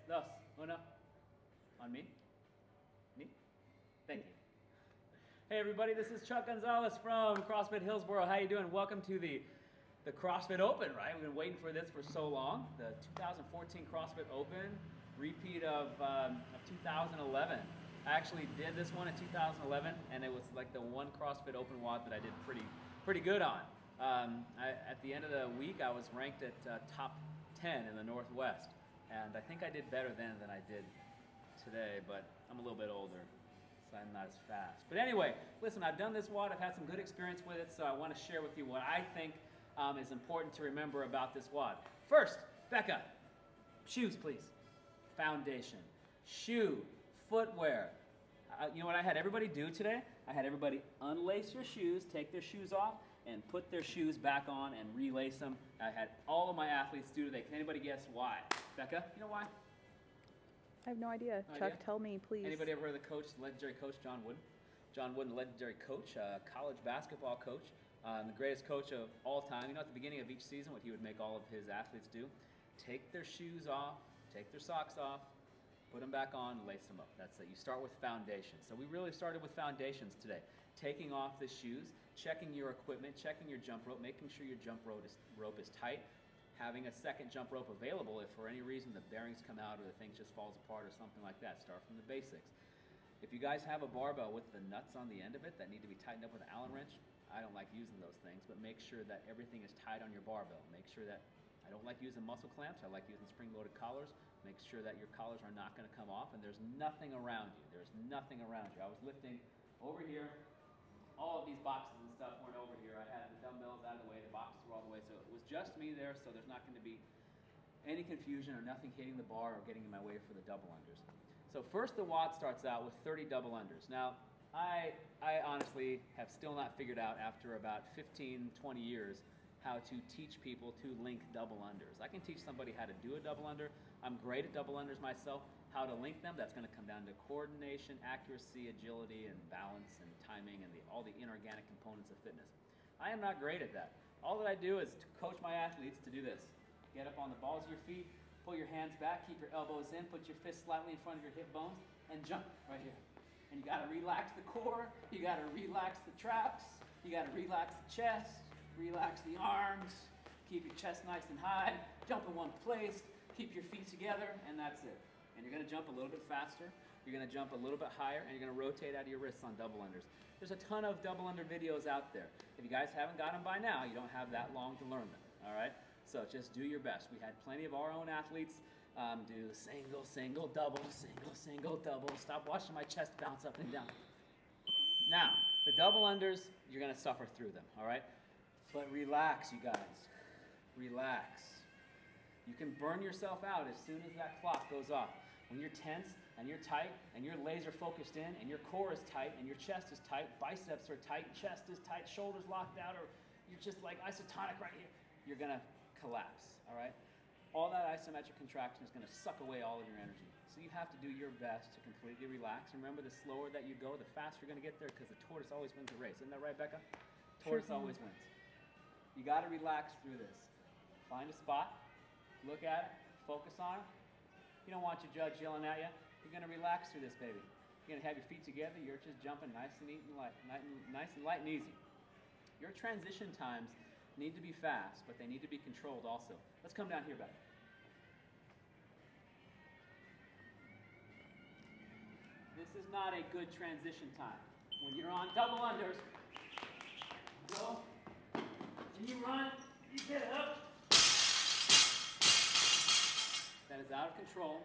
dos, uno. On me? Me? Thank you. Hey everybody, this is Chuck Gonzales from CrossFit Hillsboro. How you doing? Welcome to the CrossFit Open, right? We've been waiting for this for so long. The 2014 CrossFit Open, repeat of 2011. I actually did this one in 2011, and it was like the one CrossFit Open WOD that I did pretty good on. At the end of the week, I was ranked at top 10 in the Northwest, and I think I did better then than I did today, but I'm a little bit older, so I'm not as fast. But anyway, listen, I've done this WOD, I've had some good experience with it, so I want to share with you what I think is important to remember about this WOD. First, Becca, shoes please. Foundation, shoe, footwear. You know what I had everybody do today? I had everybody unlace your shoes, take their shoes off, and put their shoes back on and relace them. I had all of my athletes do today. Can anybody guess why? Becca, you know why? I have no idea. No Chuck, idea? tell me, please. Anybody ever heard of the coach, the legendary coach John Wooden? John Wooden, legendary coach, college basketball coach, the greatest coach of all time. You know, at the beginning of each season, what he would make all of his athletes do? Take their shoes off, take their socks off, put them back on, and lace them up. That's it. You start with foundation. So we really started with foundations today. Taking off the shoes, checking your equipment, checking your jump rope, making sure your jump rope is tight, having a second jump rope available if for any reason the bearings come out or the thing just falls apart or something like that. Start from the basics. If you guys have a barbell with the nuts on the end of it that need to be tightened up with an Allen wrench, I don't like using those things, but make sure that everything is tight on your barbell. Make sure that I don't like using muscle clamps. I like using spring-loaded collars. Make sure that your collars are not going to come off and there's nothing around you. There's nothing around you. I was lifting over here. All of these boxes and stuff weren't over here. I had the dumbbells out of the way. The boxes were all the way. So it was just me there, so there's not going to be any confusion or nothing hitting the bar or getting in my way for the double unders. So first the WOD starts out with 30 double unders. Now, I honestly have still not figured out after about 15, 20 years how to teach people to link double unders. I can teach somebody how to do a double under. I'm great at double unders myself. How to link them, that's going to come down to coordination, accuracy, agility, and balance, and timing, and all the inorganic components of fitness. I am not great at that. All that I do is to coach my athletes to do this. Get up on the balls of your feet, pull your hands back, keep your elbows in, put your fists slightly in front of your hip bones, and jump right here. And you got to relax the core, you got to relax the traps, you got to relax the chest, relax the arms, keep your chest nice and high, jump in one place, keep your feet together, and that's it. And you're going to jump a little bit faster, you're going to jump a little bit higher, and you're going to rotate out of your wrists on double unders. There's a ton of double under videos out there. If you guys haven't got them by now, you don't have that long to learn them, all right? So just do your best. We had plenty of our own athletes do single, single, double, single, single, double. Stop watching my chest bounce up and down. Now, the double unders, you're going to suffer through them, all right? But relax, you guys. Relax. You can burn yourself out as soon as that clock goes off. When you're tense and you're tight and you're laser focused in and your core is tight and your chest is tight, biceps are tight, chest is tight, shoulders locked out, or you're just like isotonic right here, you're going to collapse, all right? All that isometric contraction is going to suck away all of your energy. So you have to do your best to completely relax. And remember, the slower that you go, the faster you're going to get there, because the tortoise always wins the race. Isn't that right, Becca? Tortoise always wins. You got to relax through this. Find a spot, look at it, focus on it. You don't want your judge yelling at you. You're going to relax through this, baby. You're going to have your feet together. You're just jumping nice and neat and light, nice and light and easy. Your transition times need to be fast, but they need to be controlled also. Let's come down here, Becca. This is not a good transition time. When you're on double unders, go, and you run, you get up. That is out of control.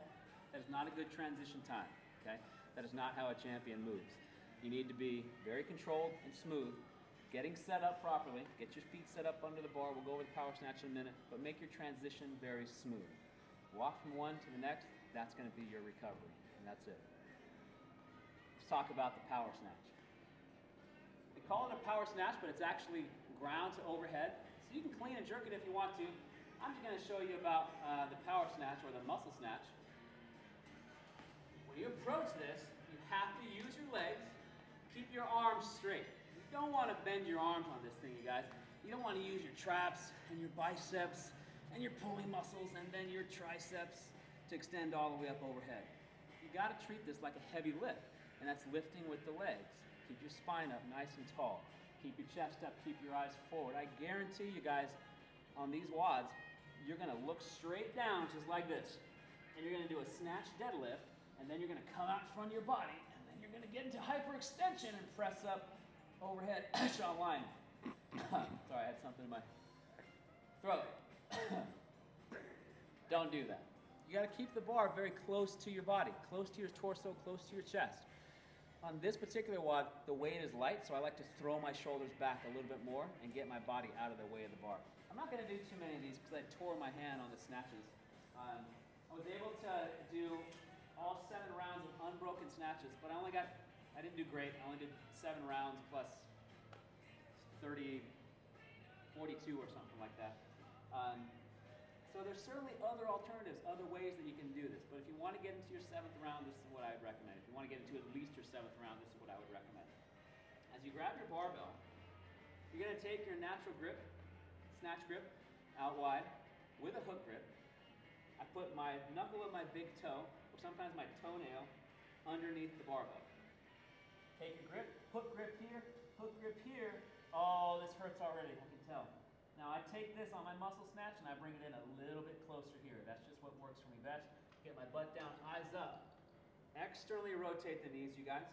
That is not a good transition time, okay? That is not how a champion moves. You need to be very controlled and smooth, getting set up properly. Get your feet set up under the bar. We'll go over the power snatch in a minute, but make your transition very smooth. Walk from one to the next. That's going to be your recovery, and that's it. Let's talk about the power snatch. They call it a power snatch, but it's actually ground to overhead. So you can clean and jerk it if you want to. I'm just going to show you about the power snatch or the muscle snatch. When you approach this, you have to use your legs. Keep your arms straight. You don't want to bend your arms on this thing, you guys. You don't want to use your traps and your biceps and your pulling muscles and then your triceps to extend all the way up overhead. You got to treat this like a heavy lift, and that's lifting with the legs. Keep your spine up nice and tall. Keep your chest up, keep your eyes forward. I guarantee you guys, on these wads, you're gonna look straight down just like this. And you're gonna do a snatch deadlift, and then you're gonna come out in front of your body, and then you're gonna get into hyperextension and press up overhead, shot line. Sorry, I had something in my throat. Don't do that. You gotta keep the bar very close to your body, close to your torso, close to your chest. On this particular wad, the weight is light, so I like to throw my shoulders back a little bit more and get my body out of the way of the bar. I'm not going to do too many of these because I tore my hand on the snatches. I was able to do all 7 rounds of unbroken snatches, but I didn't do great. I only did 7 rounds plus 30, 42 or something like that. So there's certainly other alternatives, other ways that you can do this. But if you want to get into your 7th round, this is what I would recommend. If you want to get into at least your 7th round, this is what I would recommend. As you grab your barbell, you're going to take your natural grip, snatch grip, out wide with a hook grip. I put my knuckle of my big toe, or sometimes my toenail, underneath the barbell. Take your grip, hook grip here, hook grip here. Oh, this hurts already, I can tell. Now I take this on my muscle snatch and I bring it in a little bit closer here. That's just what works for me best. Get my butt down, eyes up. Externally rotate the knees, you guys.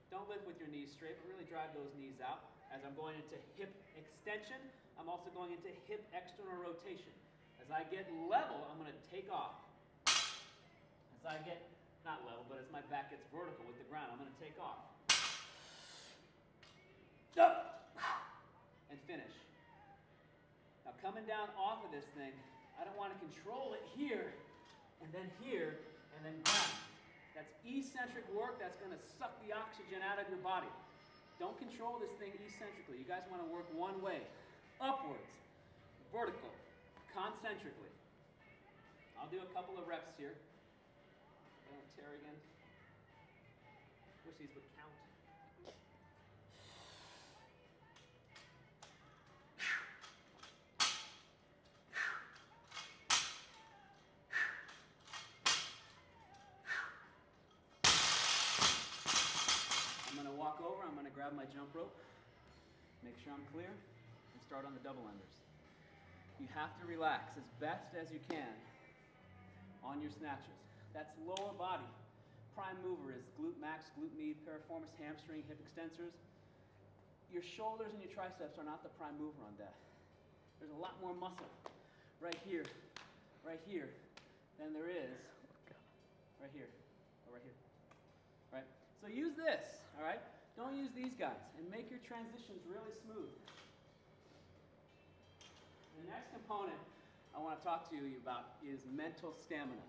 Don't lift with your knees straight, but really drive those knees out. As I'm going into hip extension, I'm also going into hip external rotation. As I get level, I'm going to take off. As I get, not level, but as my back gets vertical with the ground, I'm going to take off. Up! And finish. Now coming down off of this thing, I don't want to control it here, and then ground. That's eccentric work that's going to suck the oxygen out of your body. Don't control this thing eccentrically. You guys want to work one way, upwards, vertical, concentrically. I'll do a couple of reps here. I don't tear again. Wish these would count. Walk over, I'm going to grab my jump rope, make sure I'm clear, and start on the double unders. You have to relax as best as you can on your snatches. That's lower body. Prime mover is glute max, glute med, piriformis, hamstring, hip extensors. Your shoulders and your triceps are not the prime mover on that. There's a lot more muscle right here than there is right here, or right here. Right? So use this, all right? Don't use these guys, and make your transitions really smooth. The next component I want to talk to you about is mental stamina.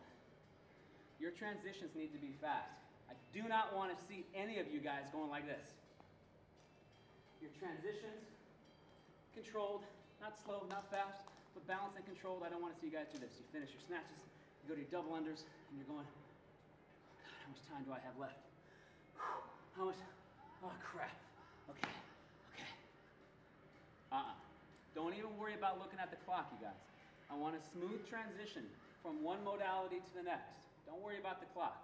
Your transitions need to be fast. I do not want to see any of you guys going like this. Your transitions, controlled, not slow, not fast, but balanced and controlled. I don't want to see you guys do this. You finish your snatches, you go to your double unders, and you're going, God, how much time do I have left? How much? Oh, crap. Okay. Don't even worry about looking at the clock, you guys. I want a smooth transition from one modality to the next. Don't worry about the clock.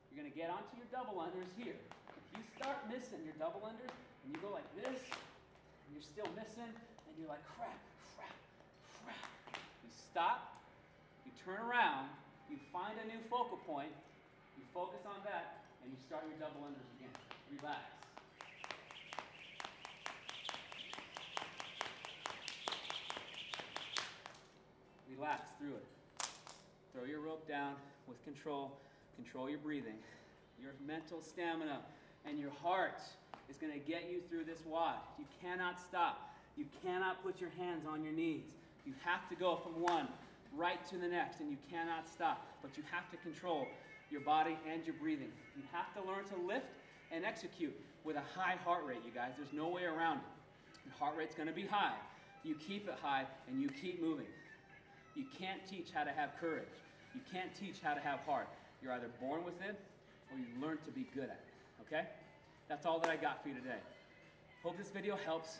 You're going to get onto your double unders here. If you start missing your double unders, and you go like this, and you're still missing, and you're like, crap. You stop, you turn around, you find a new focal point, you focus on that, and you start your double unders again. Relax. Relax through it. Throw your rope down with control. Control your breathing. Your mental stamina and your heart is going to get you through this wad. You cannot stop. You cannot put your hands on your knees. You have to go from one right to the next, and you cannot stop. But you have to control your body and your breathing. You have to learn to lift and execute with a high heart rate, you guys. There's no way around it. Your heart rate's going to be high. You keep it high, and you keep moving. You can't teach how to have courage. You can't teach how to have heart. You're either born with it, or you learn to be good at it, okay? That's all that I got for you today. Hope this video helps.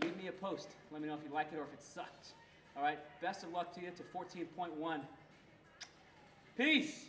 Leave me a post. Let me know if you like it or if it sucked. All right, best of luck to you to 14.1. Peace.